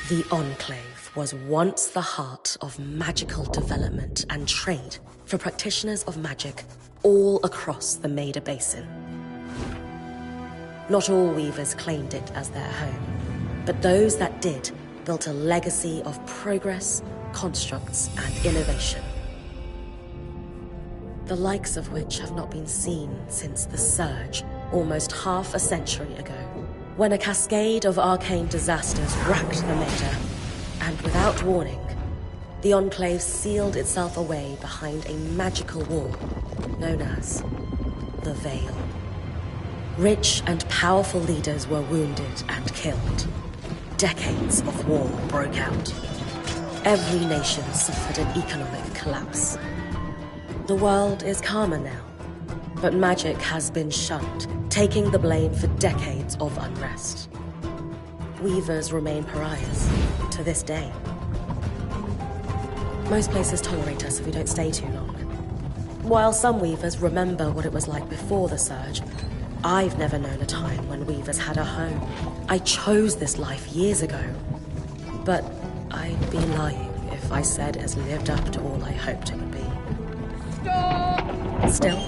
The Enclave was once the heart of magical development and trade for practitioners of magic all across the Maida Basin. Not all weavers claimed it as their home, but those that did built a legacy of progress, constructs, and innovation. The likes of which have not been seen since the Surge, almost half a century ago, when a cascade of arcane disasters racked the Maida, and without warning, the Enclave sealed itself away behind a magical wall known as the Veil. Rich and powerful leaders were wounded and killed. Decades of war broke out. Every nation suffered an economic collapse. The world is calmer now, but magic has been shunned, taking the blame for decades of unrest. Weavers remain pariahs to this day. Most places tolerate us if we don't stay too long. While some weavers remember what it was like before the Surge, I've never known a time when weavers had a home. I chose this life years ago, but I'd be lying if I said it's lived up to all I hoped it would be. Stop! Still,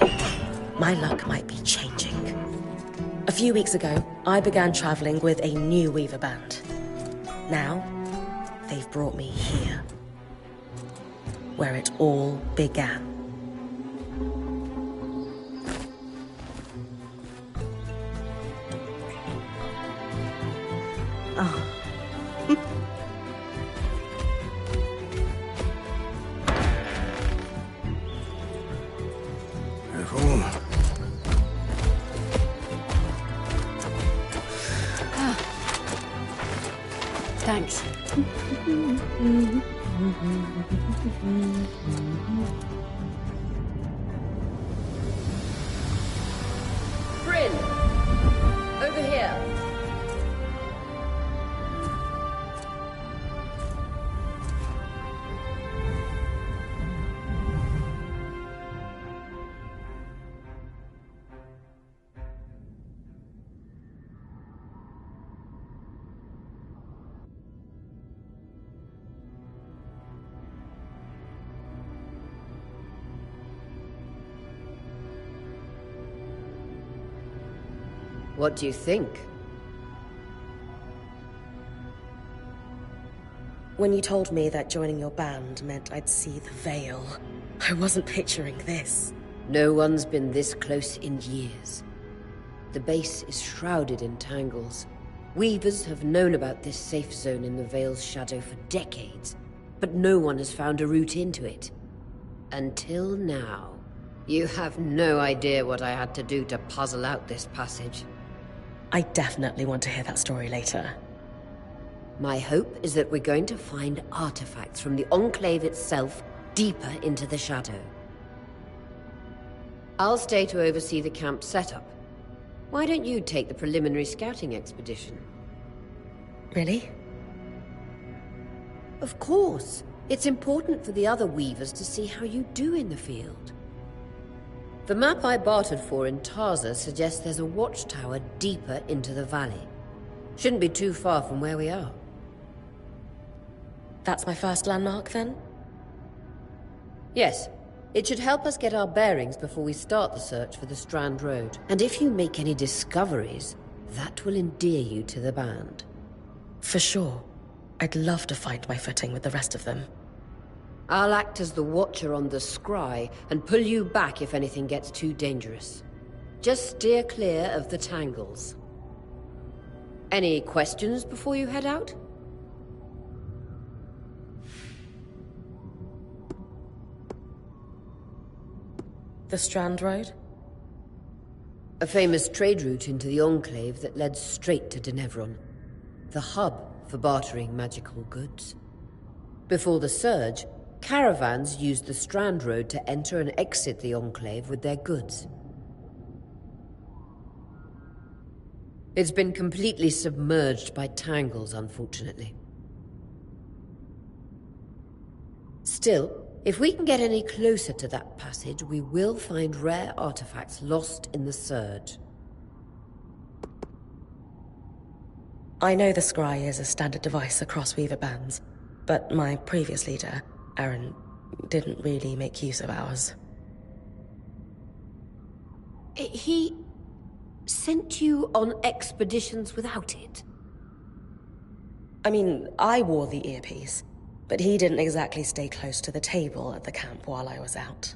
my luck might be changing. A few weeks ago, I began traveling with a new weaver band. Now, they've brought me here, where it all began. Oh. Thanks. Bryn! Over here! What do you think? When you told me that joining your band meant I'd see the Veil, I wasn't picturing this. No one's been this close in years. The base is shrouded in tangles. Weavers have known about this safe zone in the Veil's shadow for decades, but no one has found a route into it. Until now. You have no idea what I had to do to puzzle out this passage. I definitely want to hear that story later. My hope is that we're going to find artifacts from the Enclave itself deeper into the shadow. I'll stay to oversee the camp setup. Why don't you take the preliminary scouting expedition? Really? Of course. It's important for the other weavers to see how you do in the field. The map I bartered for in Tarza suggests there's a watchtower deeper into the valley. Shouldn't be too far from where we are. That's my first landmark, then? Yes. It should help us get our bearings before we start the search for the Strand Road. And if you make any discoveries, that will endear you to the band. For sure. I'd love to find my footing with the rest of them. I'll act as the watcher on the scry and pull you back if anything gets too dangerous. Just steer clear of the tangles. Any questions before you head out? The Strand Road? A famous trade route into the Enclave that led straight to Denevron. The hub for bartering magical goods. Before the Surge, caravans used the Strand Road to enter and exit the Enclave with their goods. It's been completely submerged by tangles, unfortunately. Still, if we can get any closer to that passage, we will find rare artifacts lost in the Surge. I know the scry is a standard device across Weaver bands, but my previous leader, Aaron, didn't really make use of ours. He sent you on expeditions without it? I mean, I wore the earpiece, but he didn't exactly stay close to the table at the camp while I was out.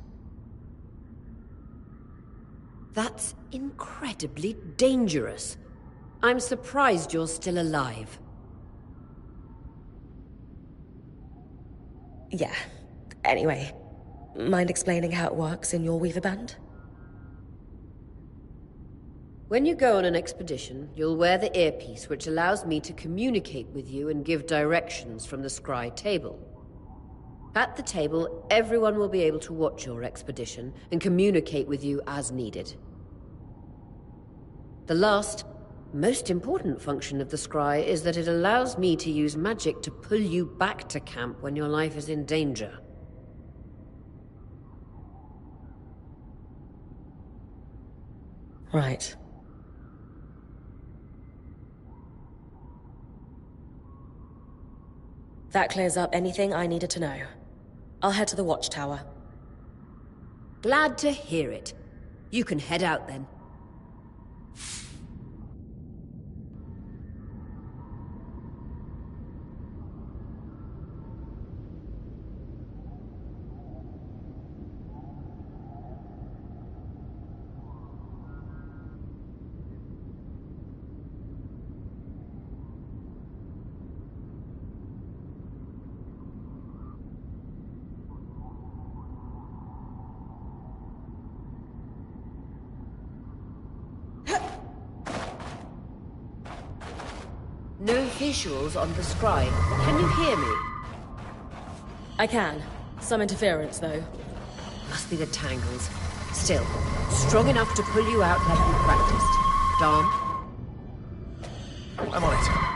That's incredibly dangerous. I'm surprised you're still alive. Yeah. Anyway, mind explaining how it works in your Weaver band? When you go on an expedition, you'll wear the earpiece, which allows me to communicate with you and give directions from the scry table. At the table, everyone will be able to watch your expedition and communicate with you as needed. The last, most important function of the scry is that it allows me to use magic to pull you back to camp when your life is in danger. Right. That clears up anything I needed to know. I'll head to the watchtower. Glad to hear it. You can head out then. No visuals on the scry. Can you hear me? I can. Some interference, though. Must be the tangles. Still, strong enough to pull you out like you practiced. Dom? I'm on it.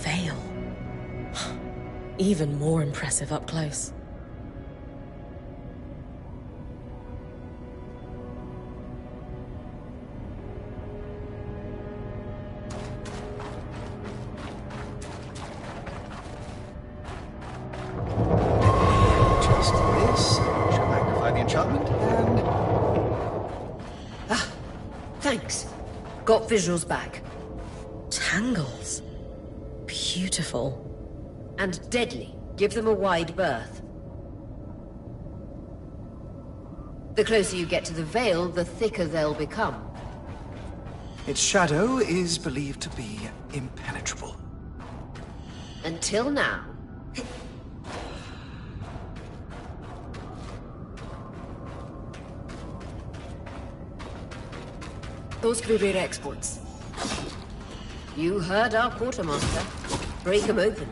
Veil. Even more impressive up close. Just this should magnify the enchantment, and Thanks. Got visuals back. Tangles. Beautiful. And deadly. Give them a wide berth. The closer you get to the Veil, the thicker they'll become. its shadow is believed to be impenetrable. Until now. Those could be rare exports. You heard our quartermaster. Break them open.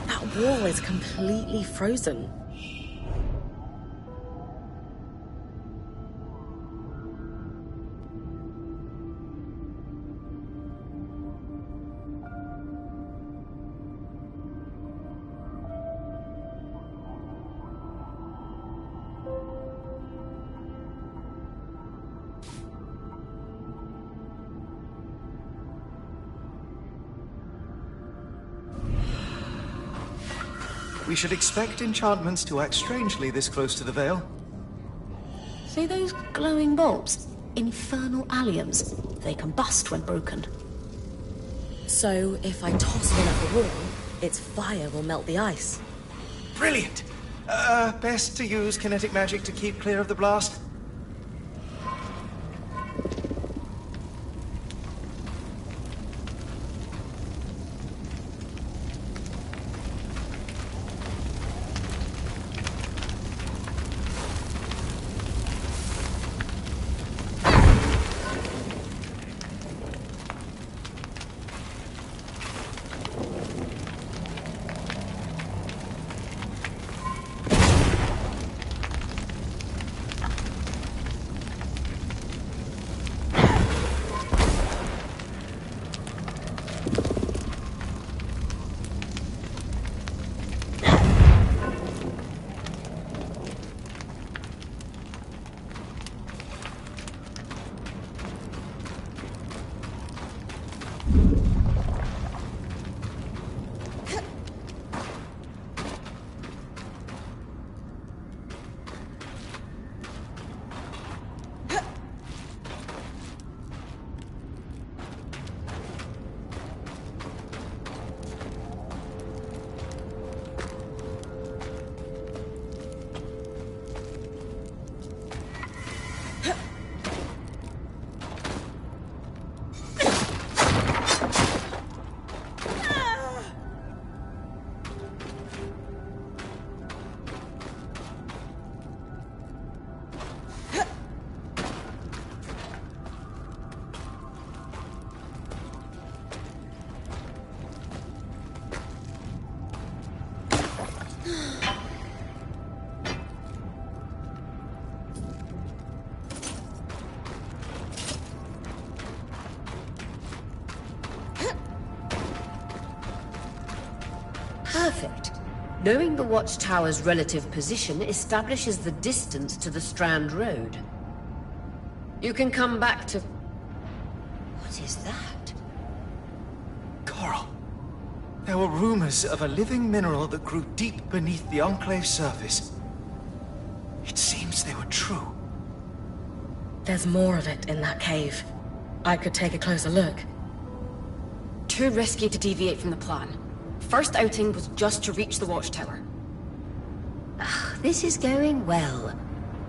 That wall is completely frozen. We should expect enchantments to act strangely this close to the Veil. See those glowing bulbs? Infernal alliums. They combust when broken. So, if I toss one at the wall, its fire will melt the ice. Brilliant! Best to use kinetic magic to keep clear of the blast. Perfect. Knowing the watchtower's relative position establishes the distance to the Strand Road. You can come back to... What is that? Coral. There were rumors of a living mineral that grew deep beneath the Enclave's surface. It seems they were true. There's more of it in that cave. I could take a closer look. Too risky to deviate from the plan. First outing was just to reach the watchtower. This is going well.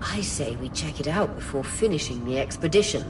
I say we check it out before finishing the expedition.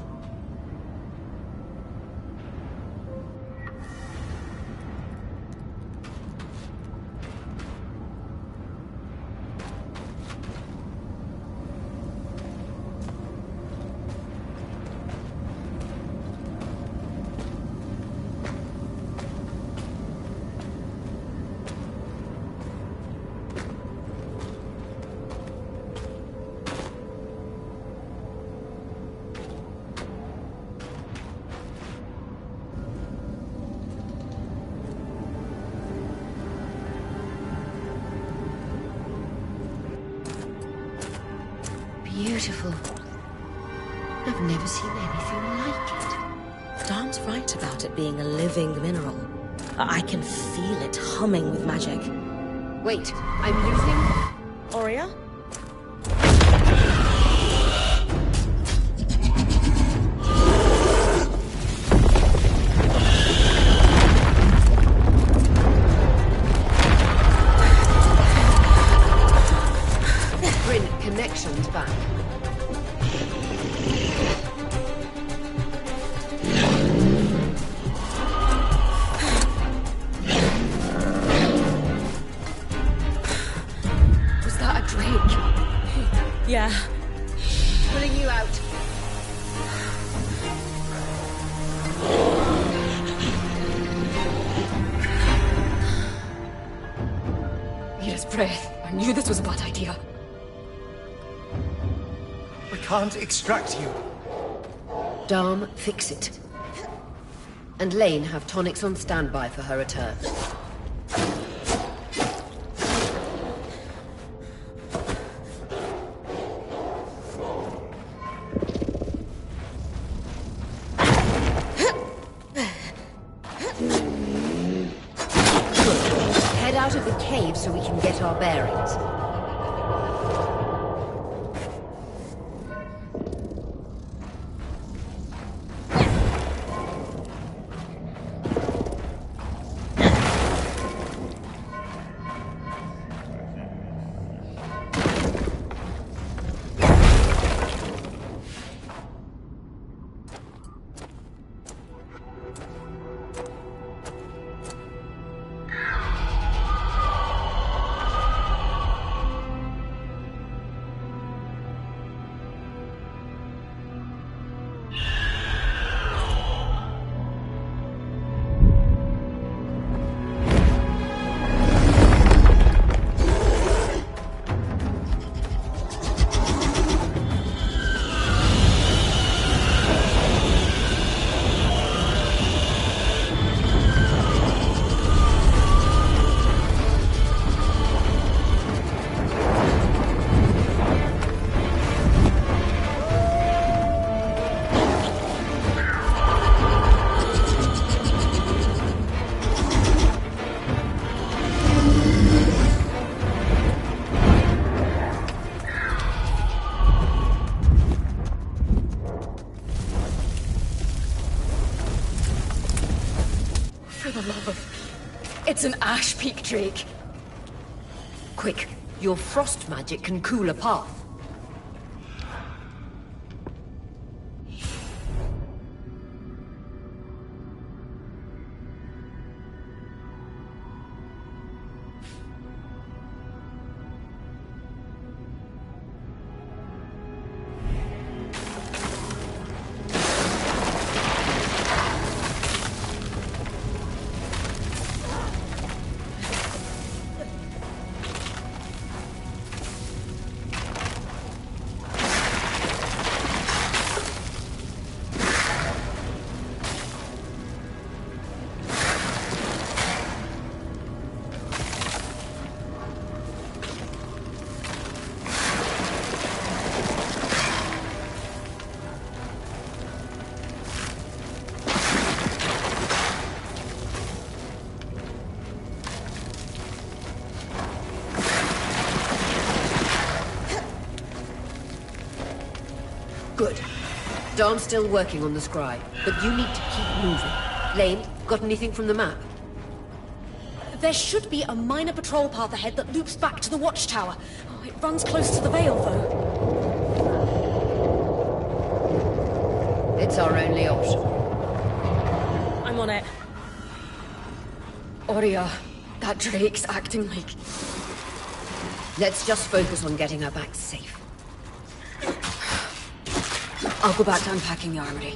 Beautiful. I've never seen anything like it. Darn's right about it being a living mineral. I can feel it humming with magic. Wait, I'm losing... Aurea? Connections back. Was that a drake? Yeah. Pulling you out. Mira's breath. I knew this was a bad idea. We can't extract you. Dharm, fix it. And Lane have tonics on standby for her return. Head out of the cave so we can get our our bearings. It's an Ash Peak Drake. Quick, your frost magic can cool a path. Good. Darm's still working on the scribe, but you need to keep moving. Lane, got anything from the map? There should be a minor patrol path ahead that loops back to the watchtower. Oh, it runs close to the Vale, though. It's our only option. I'm on it. Aurea, that Drake's acting like... Let's just focus on getting her back safe. I'll go back to unpacking the armory.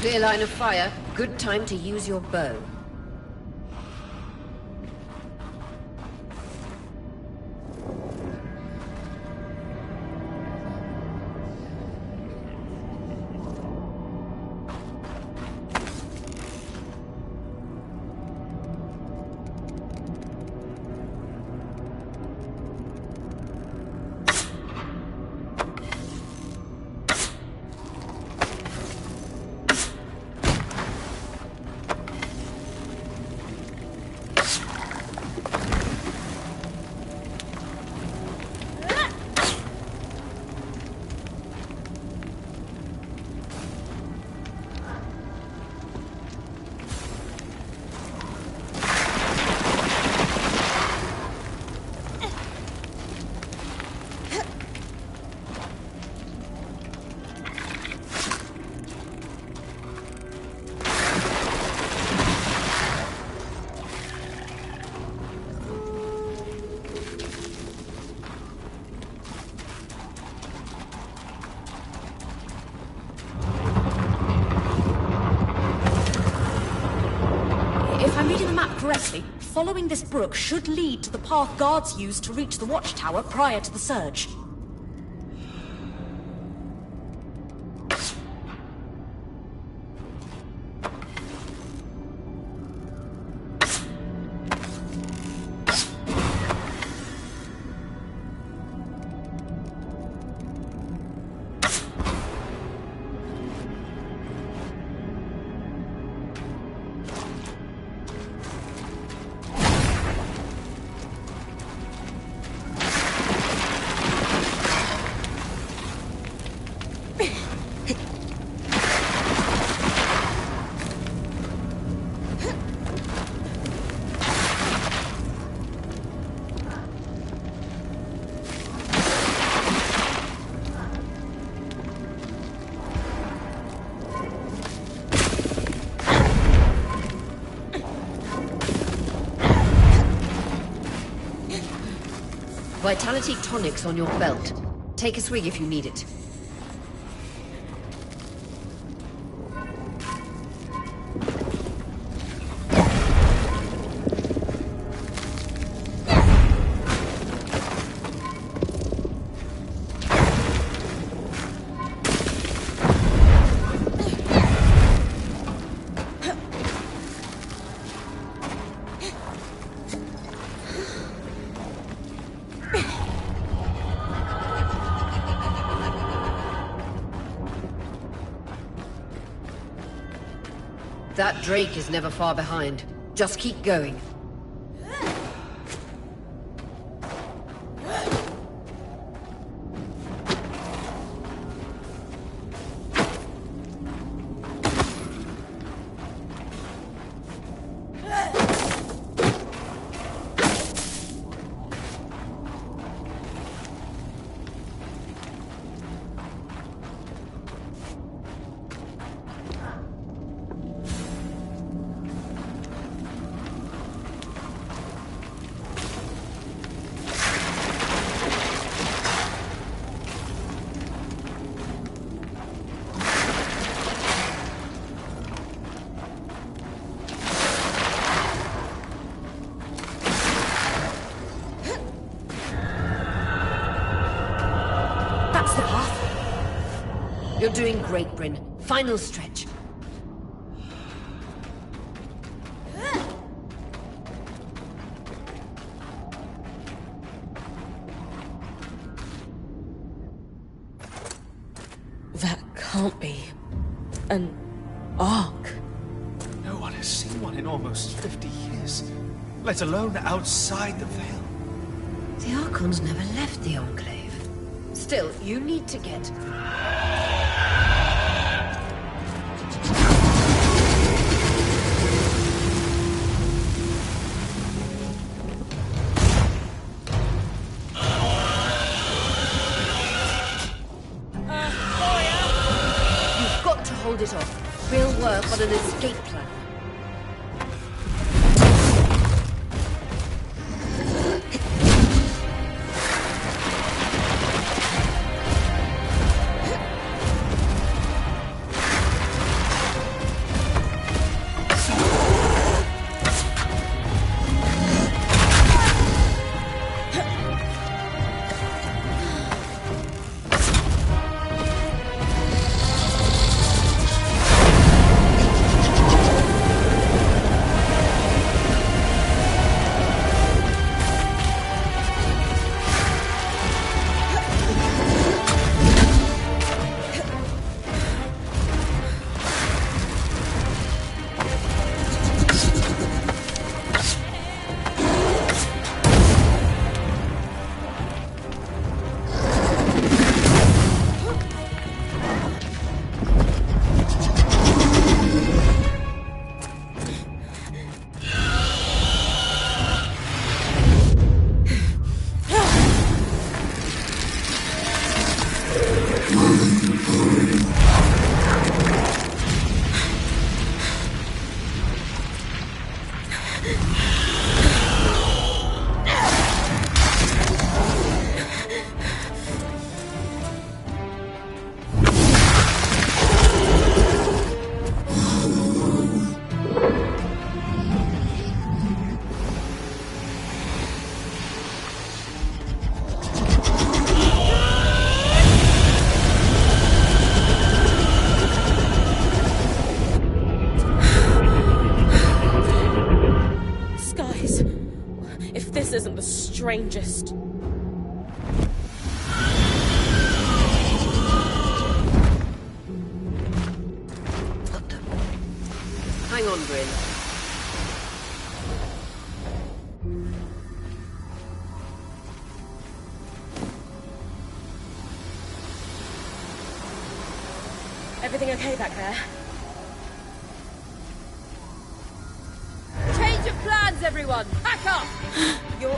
Clear line of fire. Good time to use your bow. If I'm reading the map correctly, following this brook should lead to the path guards used to reach the watchtower prior to the surge. Vitality tonics on your belt. Take a swig if you need it. That Drake is never far behind. Just keep going. You're doing great, Bryn. Final stretch. That can't be an Ark. No one has seen one in almost 50 years, let alone outside the Veil. The Archons never left the Enclave. Still, you need to get... You've got to hold it off. We'll work on an escape plan. isn't the strangest. What the? Hang on, Bryn. Everything okay back there? Change of plans, everyone! Back up! You're...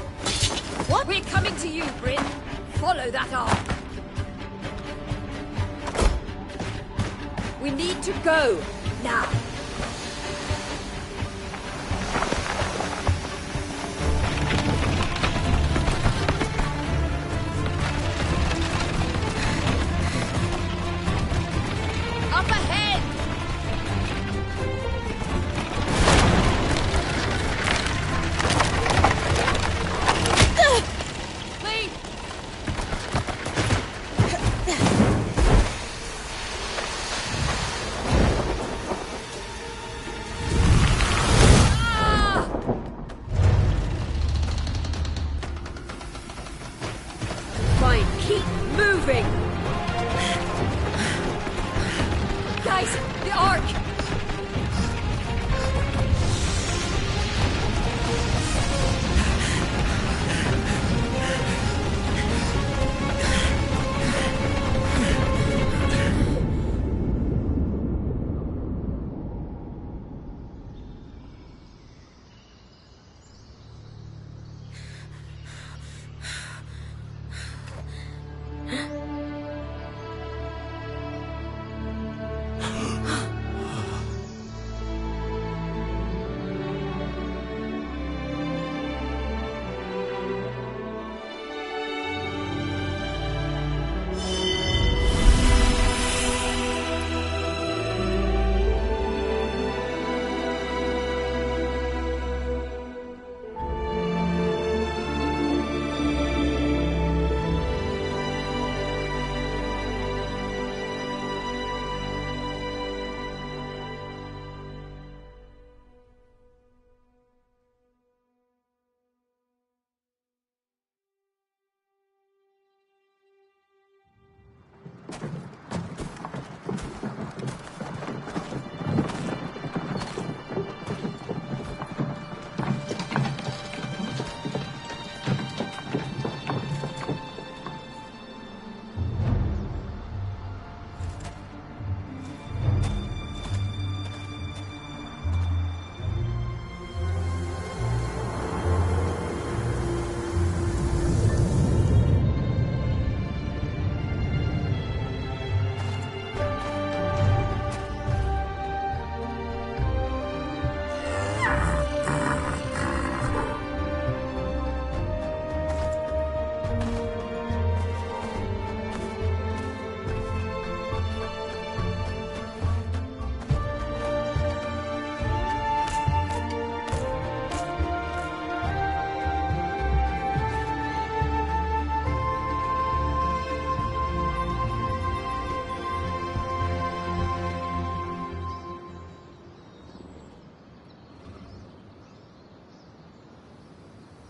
What? We're coming to you, Bryn. Follow that arc. We need to go. Now. Up ahead! Leave! Fine, keep moving! Guys, the Ark!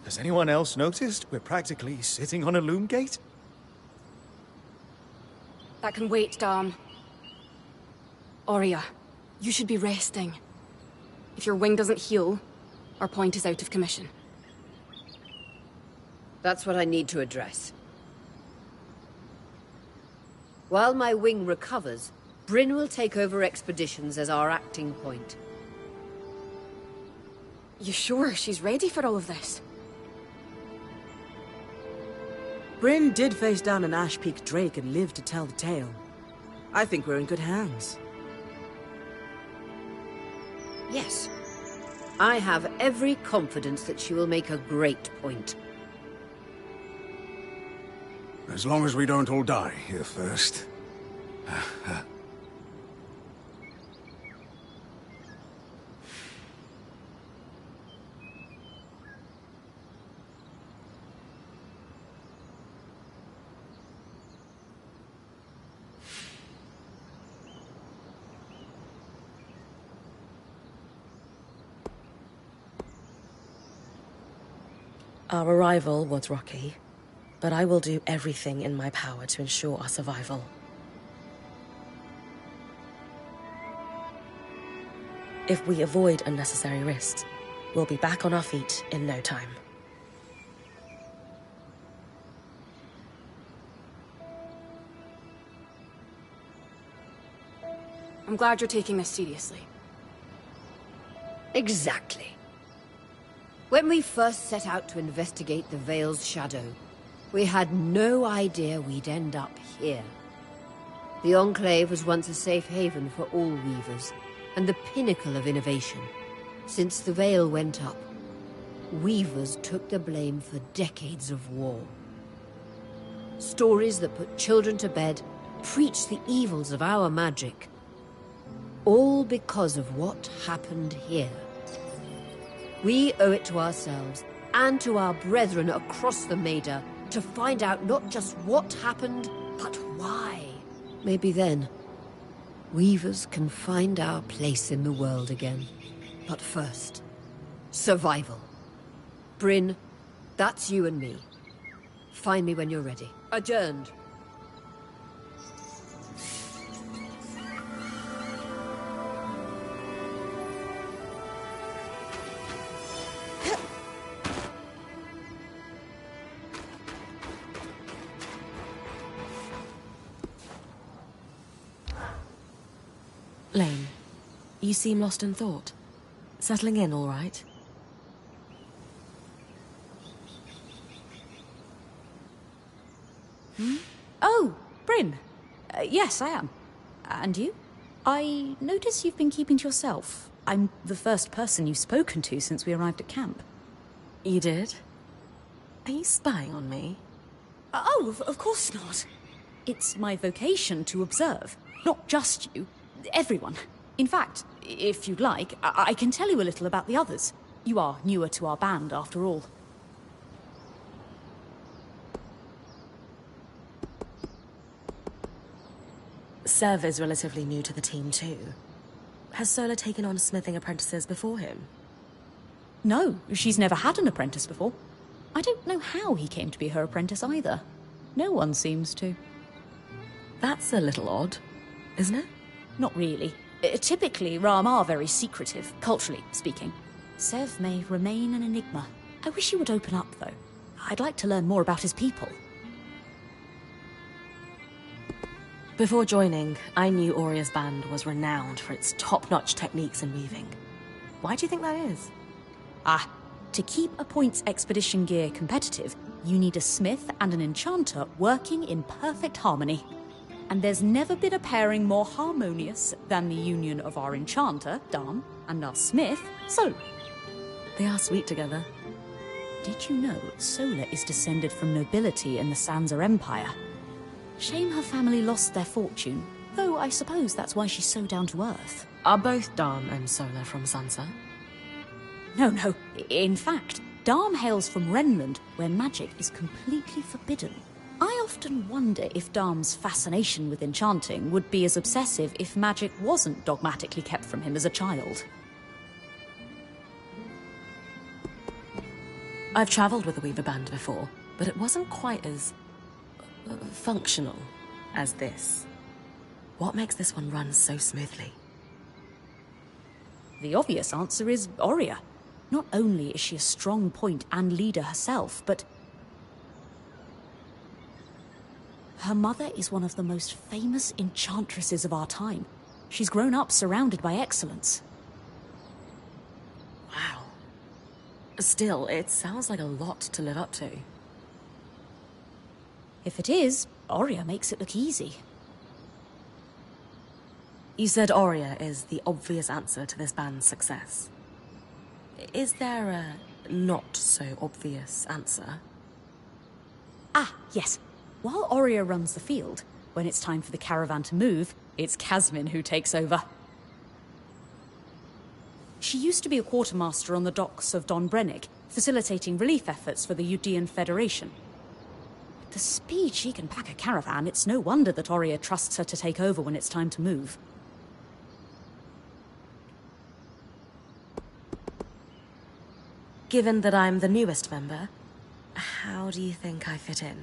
Has anyone else noticed we're practically sitting on a loom gate? That can wait, Dom. Aurea, you should be resting. If your wing doesn't heal, our point is out of commission. That's what I need to address. While my wing recovers, Bryn will take over expeditions as our acting point. You sure she's ready for all of this? Bryn did face down an Ash Peak Drake and lived to tell the tale. I think we're in good hands. Yes. I have every confidence that she will make a great point. As long as we don't all die here first. Our arrival was rocky, but I will do everything in my power to ensure our survival. If we avoid unnecessary risks, we'll be back on our feet in no time. I'm glad you're taking this seriously. Exactly. When we first set out to investigate the Veil's shadow, we had no idea we'd end up here. The Enclave was once a safe haven for all Weavers, and the pinnacle of innovation. Since the Veil went up, Weavers took the blame for decades of war. Stories that put children to bed, preached the evils of our magic. All because of what happened here. We owe it to ourselves, and to our brethren across the Maida, to find out not just what happened, but why. Maybe then, Weavers can find our place in the world again. But first, survival. Bryn, that's you and me. Find me when you're ready. Adjourned. Lane, you seem lost in thought. Settling in all right? Oh, Bryn. Yes, I am. And you? I notice you've been keeping to yourself. I'm the first person you've spoken to since we arrived at camp. You did? Are you spying on me? Oh, of course not. It's my vocation to observe. Not just you. Everyone. In fact, if you'd like, I can tell you a little about the others. You are newer to our band, after all. Sev is relatively new to the team too. Has Sola taken on smithing apprentices before him? No, she's never had an apprentice before. I don't know how he came to be her apprentice either. No one seems to. That's a little odd, isn't it? Not really. Typically, Ram are very secretive, culturally speaking. Sev may remain an enigma. I wish he would open up, though. I'd like to learn more about his people. Before joining, I knew Auria's band was renowned for its top-notch techniques in weaving. Why do you think that is? To keep a points expedition gear competitive, you need a smith and an enchanter working in perfect harmony. And there's never been a pairing more harmonious than the union of our enchanter, Dam, and our smith, Sola. They are sweet together. Did you know Sola is descended from nobility in the Sansa Empire? Shame her family lost their fortune, though I suppose that's why she's so down to earth. Are both Dam and Sola from Sansa? No. In fact, Dam hails from Renland, where magic is completely forbidden. I often wonder if Dam's fascination with enchanting would be as obsessive if magic wasn't dogmatically kept from him as a child. I've travelled with the Weaver Band before, but it wasn't quite as functional as this. What makes this one run so smoothly? The obvious answer is Auria. Not only is she a strong point and leader herself, but her mother is one of the most famous enchantresses of our time. She's grown up surrounded by excellence. Wow. Still, it sounds like a lot to live up to. If it is, Auria makes it look easy. You said Auria is the obvious answer to this band's success. Is there a not-so-obvious answer? Yes. While Auria runs the field, when it's time for the caravan to move, it's Casmin who takes over. She used to be a quartermaster on the docks of Don Brennig, facilitating relief efforts for the Udean Federation. With the speed she can pack a caravan, it's no wonder that Auria trusts her to take over when it's time to move. Given that I'm the newest member, How do you think I fit in?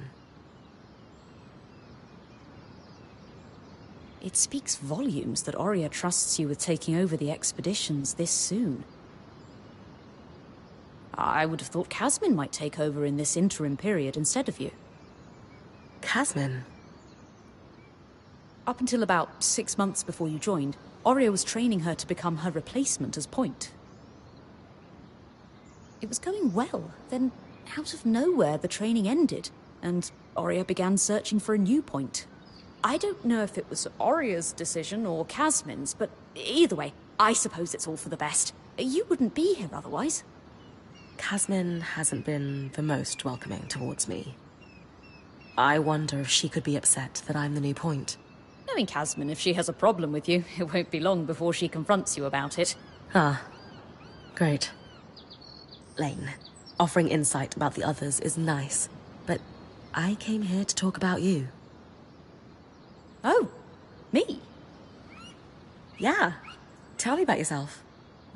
It speaks volumes that Oria trusts you with taking over the expeditions this soon. I would have thought Casmin might take over in this interim period instead of you. Casmin? Up until about 6 months before you joined, Oria was training her to become her replacement as Point. It was going well, then out of nowhere the training ended, and Oria began searching for a new Point. I don't know if it was Oria's decision or Casmin's, but either way, I suppose it's all for the best. You wouldn't be here otherwise. Casmin hasn't been the most welcoming towards me. I wonder if she could be upset that I'm the new Point. Knowing Casmin, if she has a problem with you, it won't be long before she confronts you about it. Ah, great. Lane, offering insight about the others is nice, but I came here to talk about you. Oh, me? Yeah. Tell me about yourself.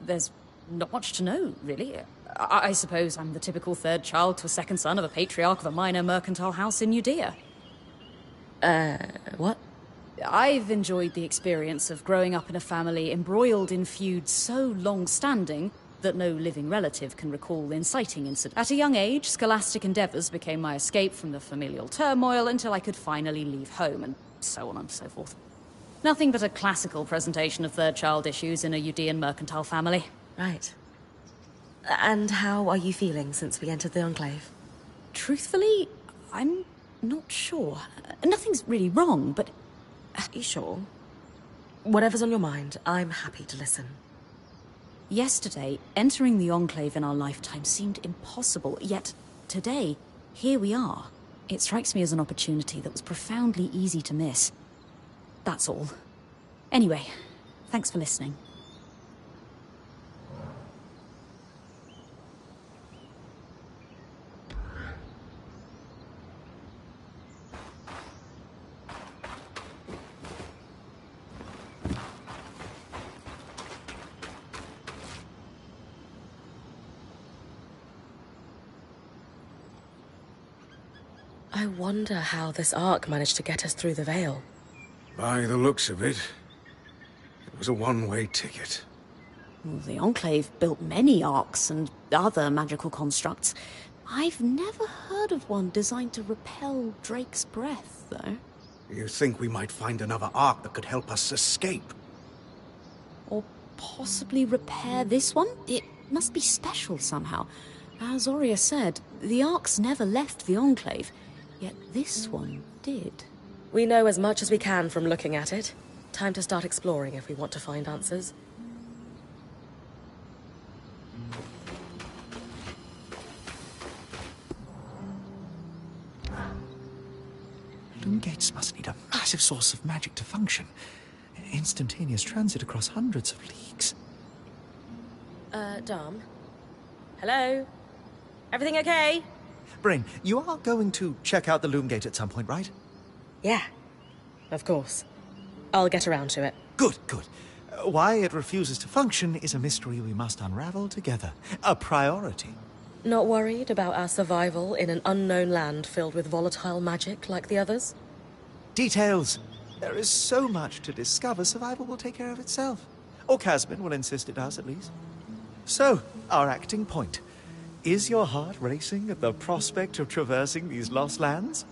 There's not much to know, really. I suppose I'm the typical third child to a second son of a patriarch of a minor mercantile house in Judea. What? I've enjoyed the experience of growing up in a family embroiled in feuds so long-standing that no living relative can recall the inciting incident. At a young age, scholastic endeavours became my escape from the familial turmoil until I could finally leave home, and so on and so forth. Nothing but a classical presentation of third child issues in a Judean mercantile family. Right. And how are you feeling since we entered the Enclave? Truthfully, I'm not sure. Nothing's really wrong, but... You sure? Whatever's on your mind, I'm happy to listen. Yesterday, entering the Enclave in our lifetime seemed impossible, yet today, here we are. It strikes me as an opportunity that was profoundly easy to miss. That's all. Anyway, thanks for listening. I wonder how this arc managed to get us through the Veil. By the looks of it, it was a one-way ticket. Well, the Enclave built many arcs and other magical constructs. I've never heard of one designed to repel Drake's breath, though. You think we might find another arc that could help us escape? Or possibly repair this one? It must be special somehow. As Oria said, the arcs never left the Enclave, yet this one did. We know as much as we can from looking at it. Time to start exploring if we want to find answers. Loom gates must need a massive source of magic to function. Instantaneous transit across hundreds of leagues. Dom? Hello? Everything okay? Brain, you are going to check out the loom gate at some point, right? Yeah. Of course. I'll get around to it. Good, good. Why it refuses to function is a mystery we must unravel together. A priority. Not worried about our survival in an unknown land filled with volatile magic like the others? Details. There is so much to discover, survival will take care of itself. Or Casmin will insist it does, at least. So, our acting point. Is your heart racing at the prospect of traversing these lost lands?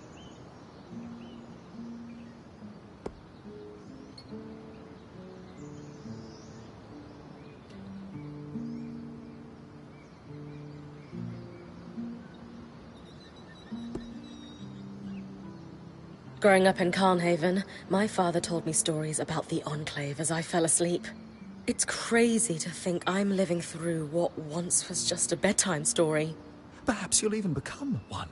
Growing up in Carnhaven, my father told me stories about the Enclave as I fell asleep. It's crazy to think I'm living through what once was just a bedtime story. Perhaps you'll even become one.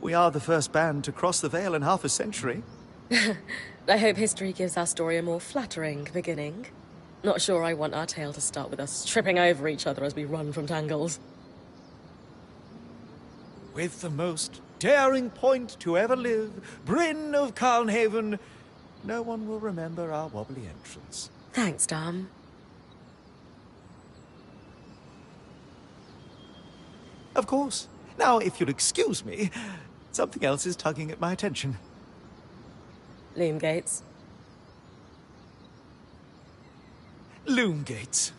We are the first band to cross the Veil in half a century. I hope history gives our story a more flattering beginning. Not sure I want our tale to start with us tripping over each other as we run from tangles. With the most daring point to ever live, Bryn of Carnhaven, no one will remember our wobbly entrance. Thanks, Dom. Of course, Now, if you'll excuse me, something else is tugging at my attention. Loom gates. Loom gates.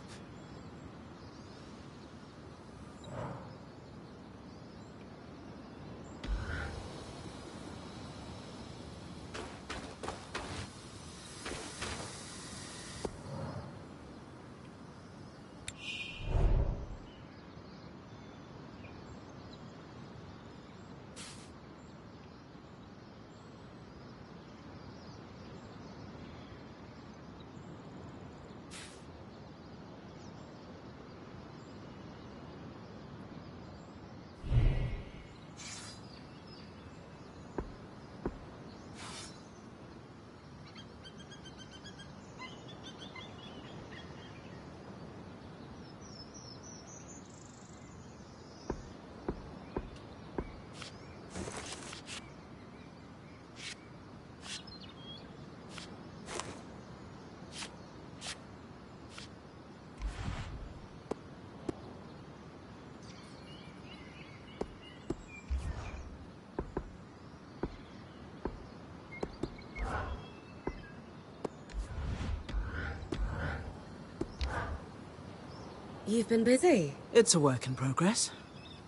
You've been busy. It's a work in progress.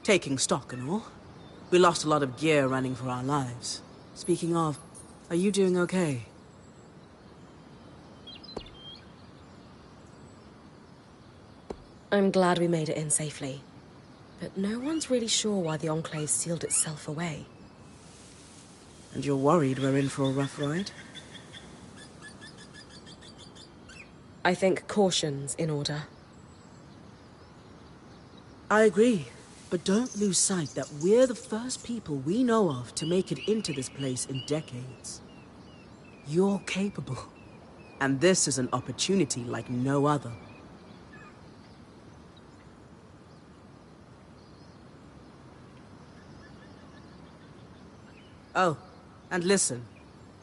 Taking stock and all. We lost a lot of gear running for our lives. Speaking of, are you doing okay? I'm glad we made it in safely. But no one's really sure why the Enclave sealed itself away. And you're worried we're in for a rough ride? I think caution's in order. I agree, but don't lose sight that we're the first people we know of to make it into this place in decades. You're capable, and this is an opportunity like no other. Oh, and listen,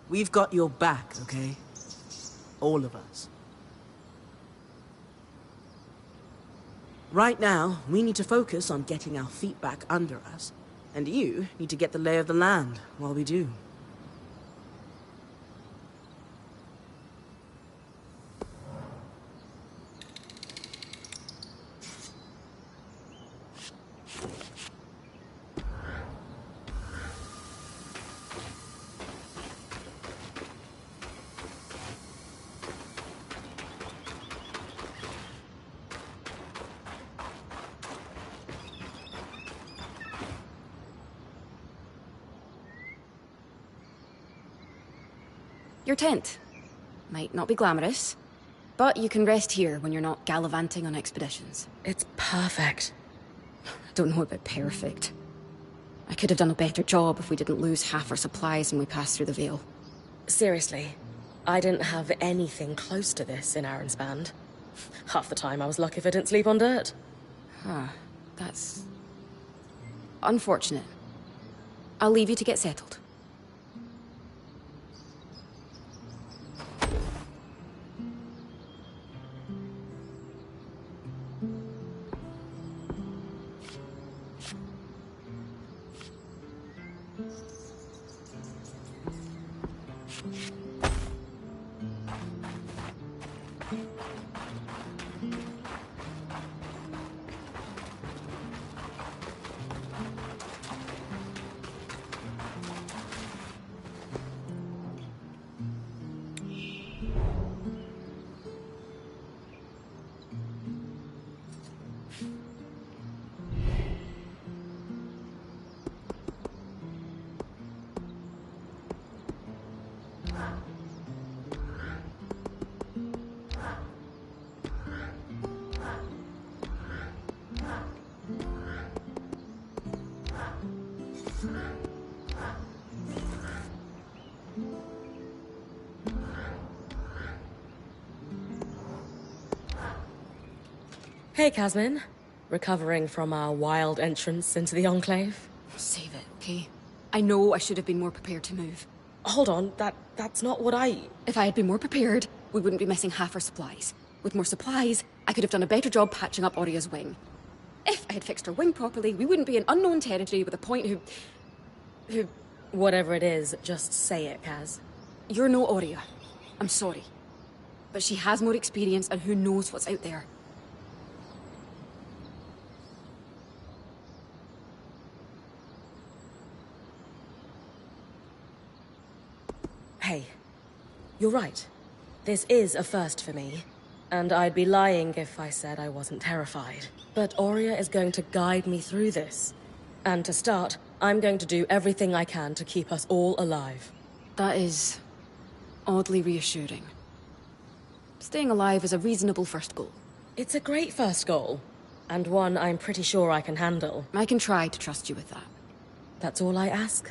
we've got your back, okay? All of us. Right now, we need to focus on getting our feet back under us. And you need to get the lay of the land while we do. Your tent. Might not be glamorous, but you can rest here when you're not gallivanting on expeditions. It's perfect. I don't know about perfect. I could have done a better job if we didn't lose half our supplies when we passed through the Veil. Seriously, I didn't have anything close to this in Aaron's band. Half the time I was lucky if I didn't sleep on dirt. Huh. That's unfortunate. I'll leave you to get settled. Hey, Casmin. Recovering from our wild entrance into the Enclave? Save it, okay? I know I should have been more prepared to move. Hold on, that's not what I... If I had been more prepared, we wouldn't be missing half our supplies. With more supplies, I could have done a better job patching up Oria's wing. If I had fixed her wing properly, we wouldn't be in unknown territory with a point who... Whatever it is, just say it, Kaz. You're no Aurea. I'm sorry. But she has more experience, and who knows what's out there. Hey, you're right. This is a first for me. And I'd be lying if I said I wasn't terrified. But Aurea is going to guide me through this. And to start, I'm going to do everything I can to keep us all alive. That is... oddly reassuring. Staying alive is a reasonable first goal. It's a great first goal. And one I'm pretty sure I can handle. I can try to trust you with that. That's all I ask.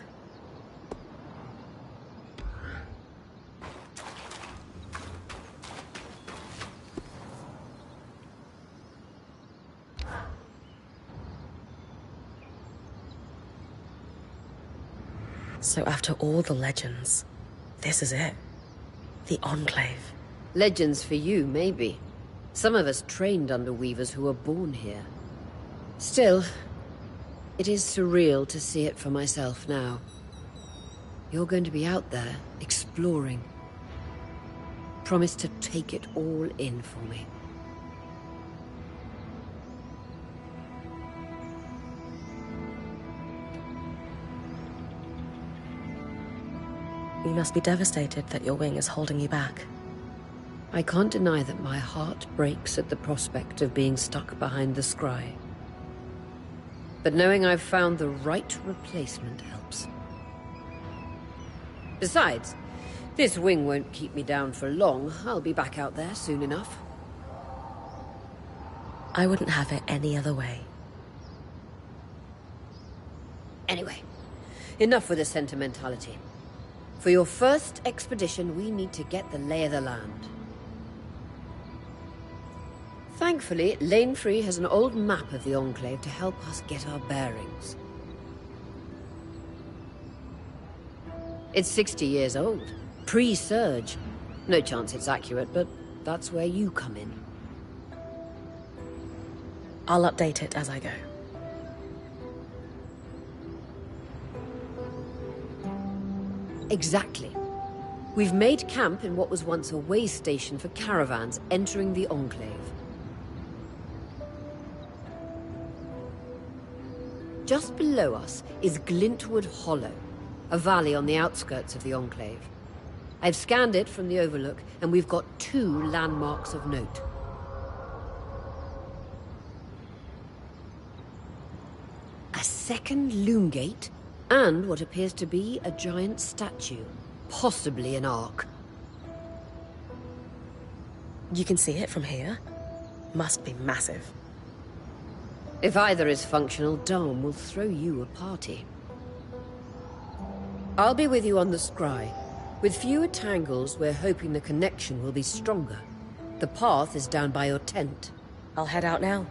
So after all the legends, this is it. The Enclave. Legends for you, maybe. Some of us trained under weavers who were born here. Still, it is surreal to see it for myself now. You're going to be out there, exploring. Promise to take it all in for me. You must be devastated that your wing is holding you back. I can't deny that my heart breaks at the prospect of being stuck behind the scry. But knowing I've found the right replacement helps. Besides, this wing won't keep me down for long. I'll be back out there soon enough. I wouldn't have it any other way. Anyway, enough with the sentimentality. For your first expedition, we need to get the lay of the land. Thankfully, Lane Free has an old map of the Enclave to help us get our bearings. It's 60 years old, pre-Surge. No chance it's accurate, but that's where you come in. I'll update it as I go. Exactly. We've made camp in what was once a way station for caravans entering the Enclave. Just below us is Glintwood Hollow, a valley on the outskirts of the Enclave. I've scanned it from the Overlook, and we've got 2 landmarks of note. A second loom gate, and what appears to be a giant statue, possibly an ark. You can see it from here? Must be massive. If either is functional, Dom will throw you a party. I'll be with you on the scry. With fewer tangles, we're hoping the connection will be stronger. The path is down by your tent. I'll head out now.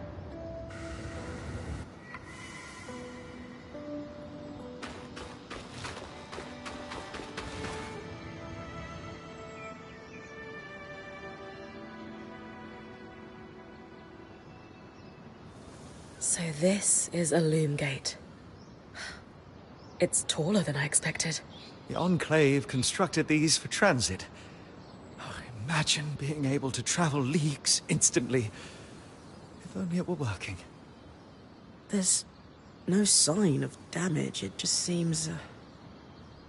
So this is a loom gate. It's taller than I expected. The Enclave constructed these for transit. Oh, imagine being able to travel leagues instantly. If only it were working. There's no sign of damage. It just seems...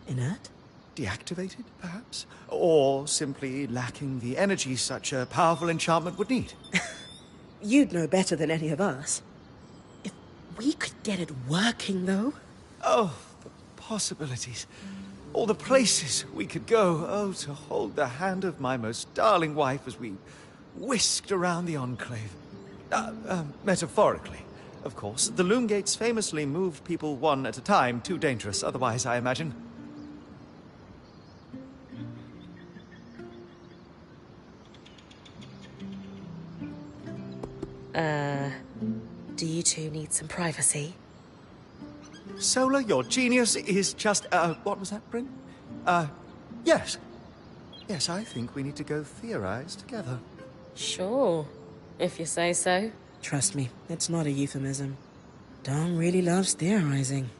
inert? Deactivated, perhaps? Or simply lacking the energy such a powerful enchantment would need. You'd know better than any of us. If we could get it working, though... Oh, the possibilities. All the places we could go. Oh, to hold the hand of my most darling wife as we whisked around the Enclave. Metaphorically, of course. The loom gates famously moved people one at a time. Too dangerous otherwise, I imagine. Do you two need some privacy? Solar, your genius is just, what was that, Bryn? Yes. Yes, I think we need to go theorize together. Sure, if you say so. Trust me, it's not a euphemism. Dom really loves theorizing.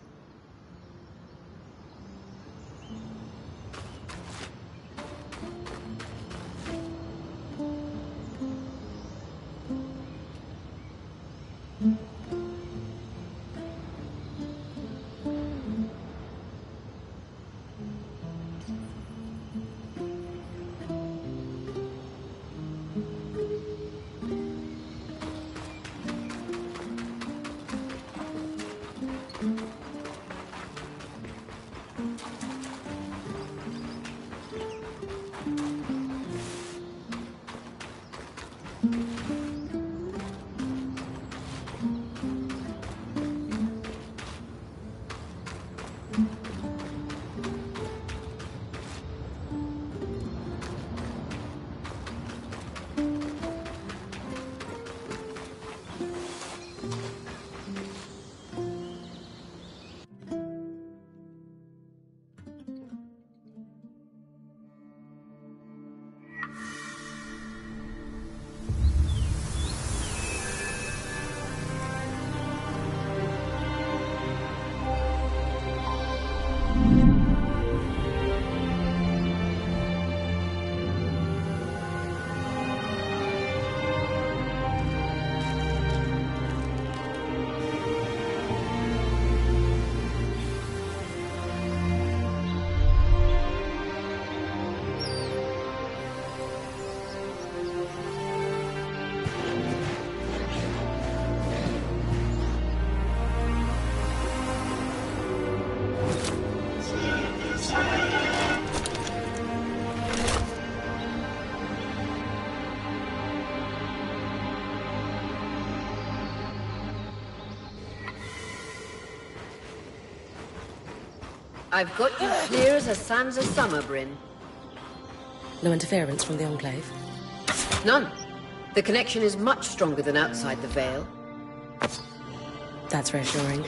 I've got you clear as a sands of summer, Bryn. No interference from the Enclave? None. The connection is much stronger than outside the Vale. That's reassuring.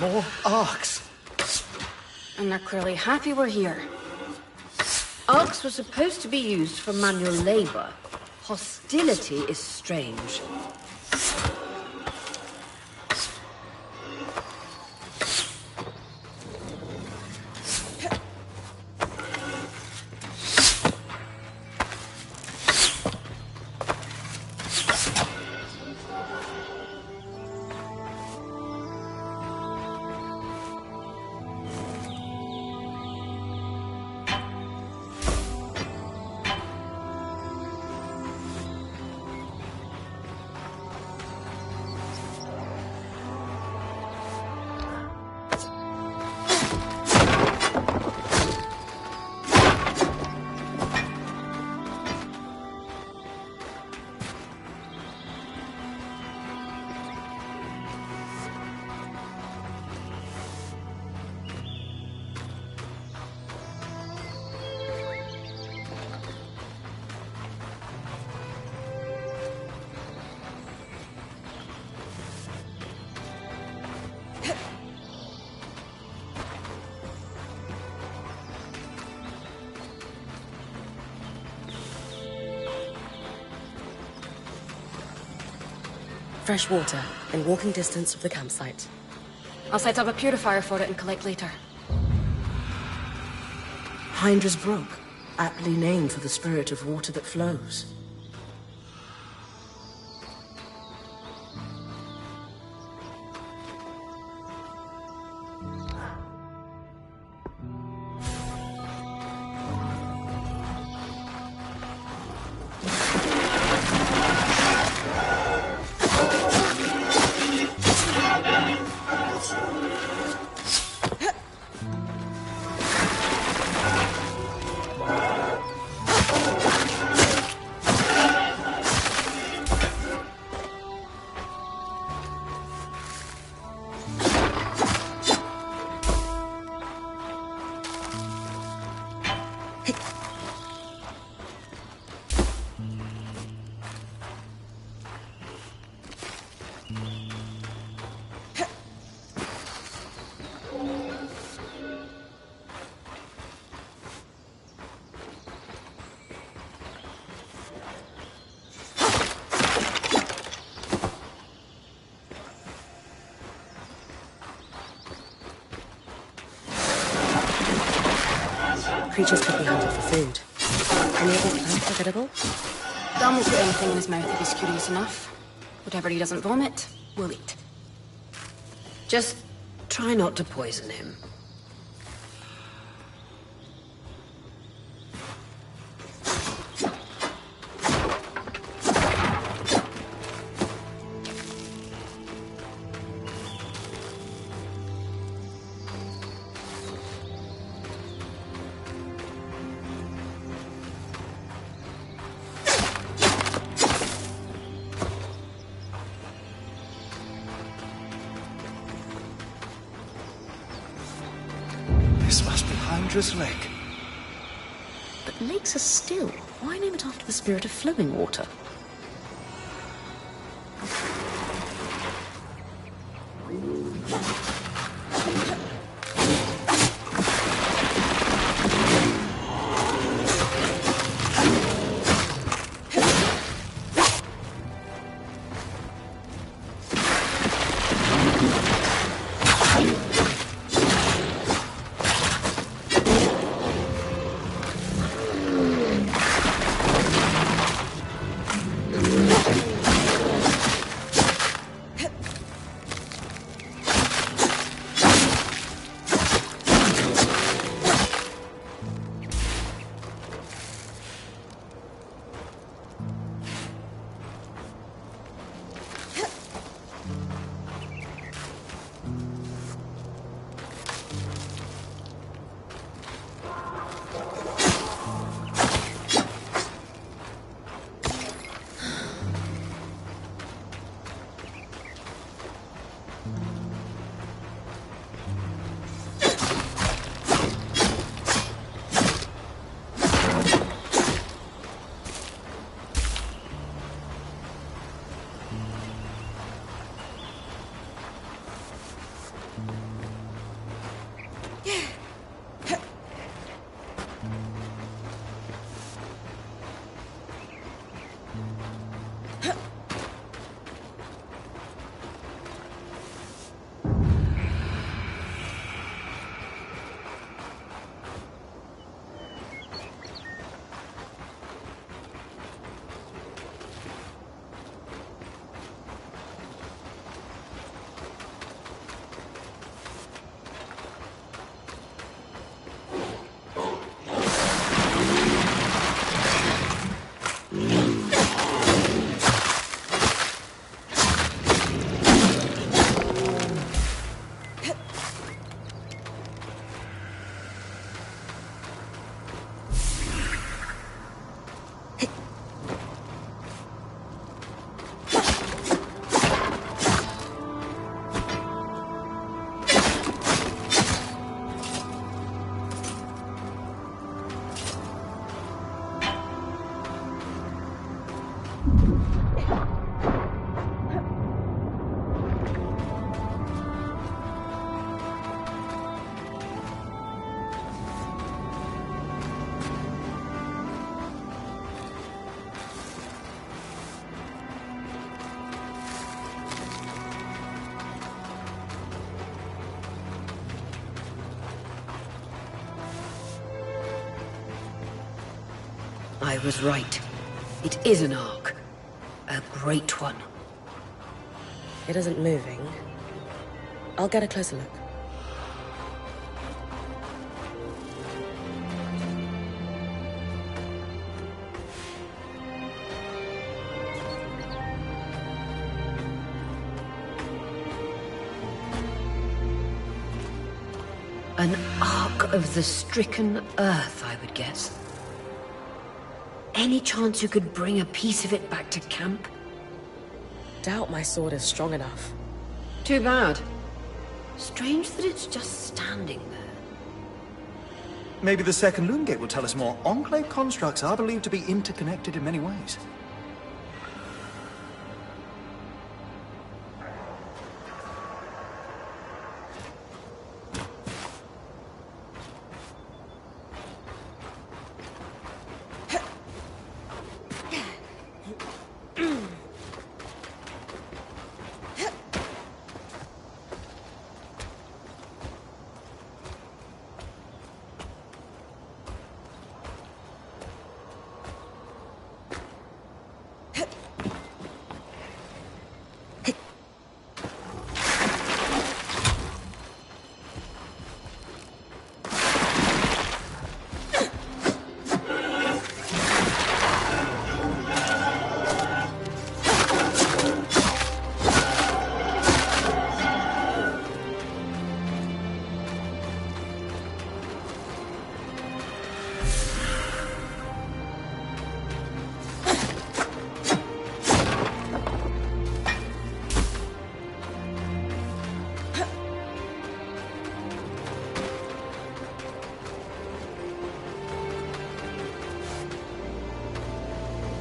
More arcs. And they're clearly happy we're here. Arcs were supposed to be used for manual labor. Hostility is strange. Fresh water, in walking distance of the campsite. I'll set up a purifier for it and collect later. Hydra's Brook, aptly named for the spirit of water that flows. Creatures could be hunted for food. Any of the plants edible? Dan will put anything in his mouth if he's curious enough. Whatever he doesn't vomit, we'll eat. Just try not to poison him. This must be Hydra's Lake. But lakes are still. Why name it after the spirit of flowing water? I was right. It is an ark. A great one. It isn't moving. I'll get a closer look. An ark of the stricken earth, I would guess. Any chance you could bring a piece of it back to camp? Doubt my sword is strong enough. Too bad. Strange that it's just standing there. Maybe the second loom gate will tell us more. Enclave constructs are believed to be interconnected in many ways.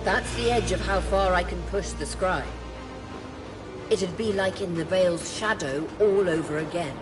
That's the edge of how far I can push the scribe. It'd be like in the Veil's shadow all over again.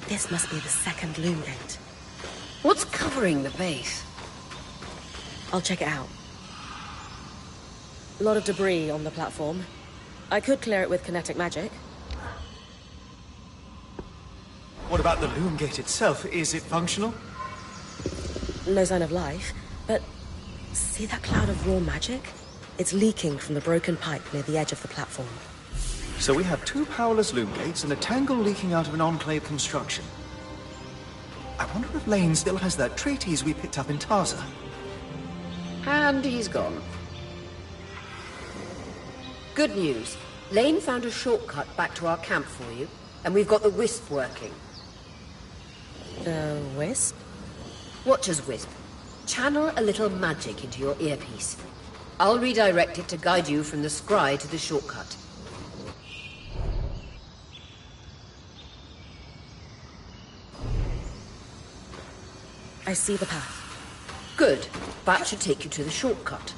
This must be the second loom gate. What's covering the base? I'll check it out. A lot of debris on the platform. I could clear it with kinetic magic. What about the loom gate itself? Is it functional? No sign of life, but see that cloud of raw magic? It's leaking from the broken pipe near the edge of the platform. So we have two powerless loom gates and a tangle leaking out of an enclave construction. I wonder if Lane still has that treatise we picked up in Taza. And he's gone. Good news. Lane found a shortcut back to our camp for you, and we've got the Wisp working. The Wisp? Watch as Wisp. Channel a little magic into your earpiece. I'll redirect it to guide you from the scry to the shortcut. I see the path. Good. That should take you to the shortcut.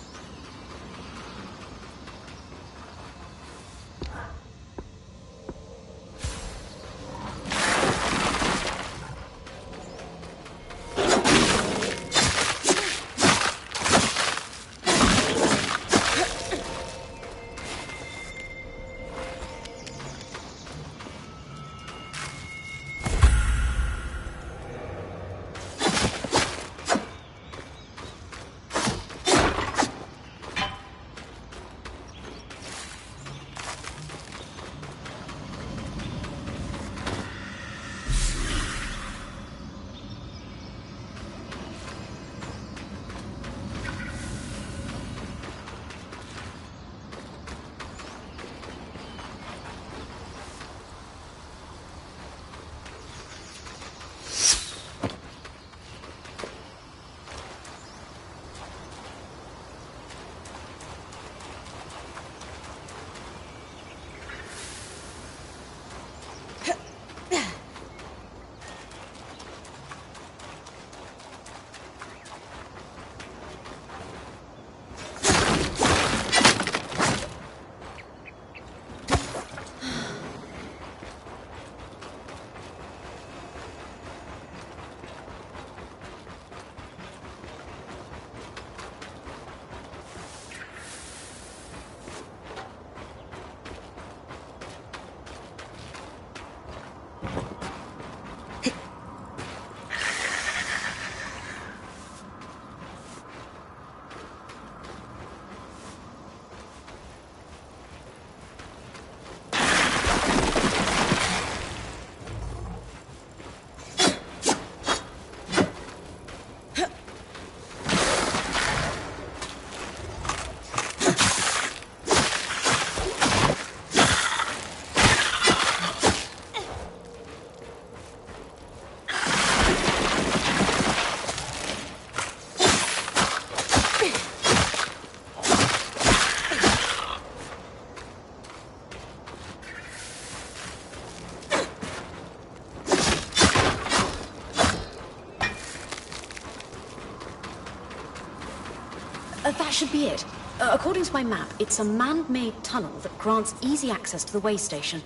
That should be it. According to my map, it's a man-made tunnel that grants easy access to the way station.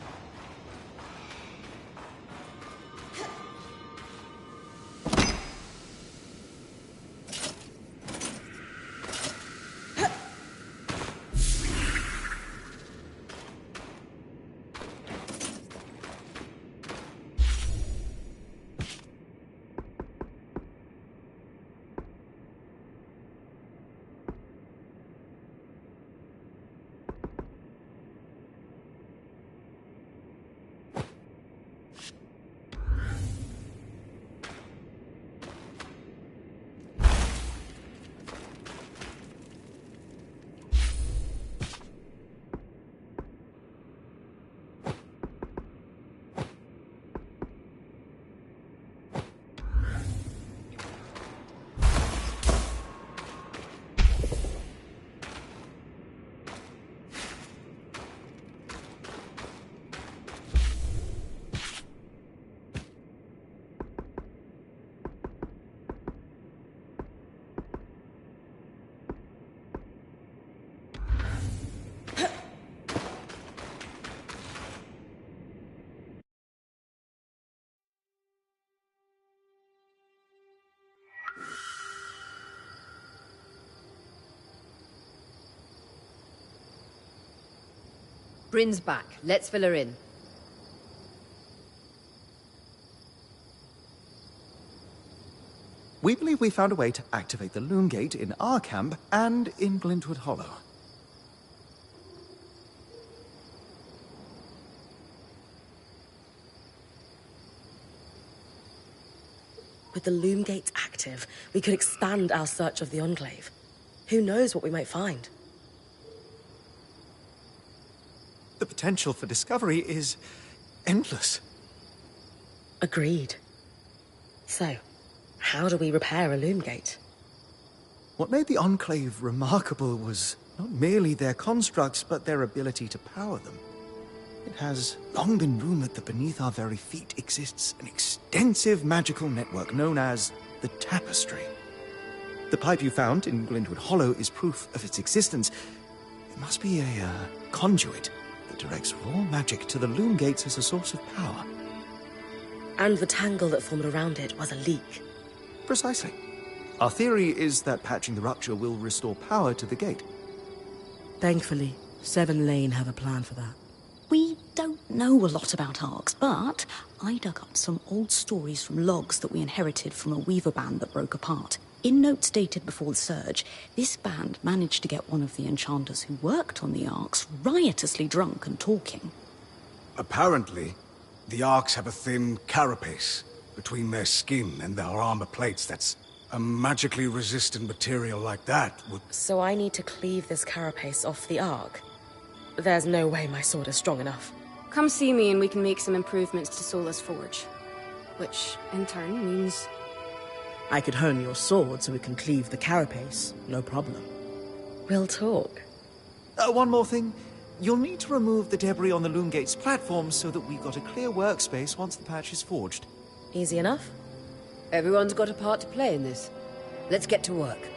Bryn's back. Let's fill her in. We believe we found a way to activate the Loom Gate in our camp and in Glintwood Hollow. With the Loom Gate active, we could expand our search of the Enclave. Who knows what we might find? The potential for discovery is endless. Agreed. So, how do we repair a Loom Gate? What made the Enclave remarkable was not merely their constructs, but their ability to power them. It has long been rumored that beneath our very feet exists an extensive magical network known as the Tapestry. The pipe you found in Glintwood Hollow is proof of its existence. It must be a conduit that directs raw magic to the Loom Gates as a source of power. And the tangle that formed around it was a leak. Precisely. Our theory is that patching the rupture will restore power to the gate. Thankfully, Seven Lane have a plan for that. We don't know a lot about Arcs, but I dug up some old stories from logs that we inherited from a weaver band that broke apart. In notes dated before the Surge, this band managed to get one of the enchanters who worked on the Arcs riotously drunk and talking. Apparently, the Arcs have a thin carapace between their skin and their armor plates that's a magically resistant material like that would... So I need to cleave this carapace off the Arc? There's no way my sword is strong enough. Come see me and we can make some improvements to Sola's forge. Which, in turn, means... I could hone your sword so we can cleave the carapace, no problem. We'll talk. One more thing. You'll need to remove the debris on the Loom Gate's platform so that we've got a clear workspace once the patch is forged. Easy enough? Everyone's got a part to play in this. Let's get to work.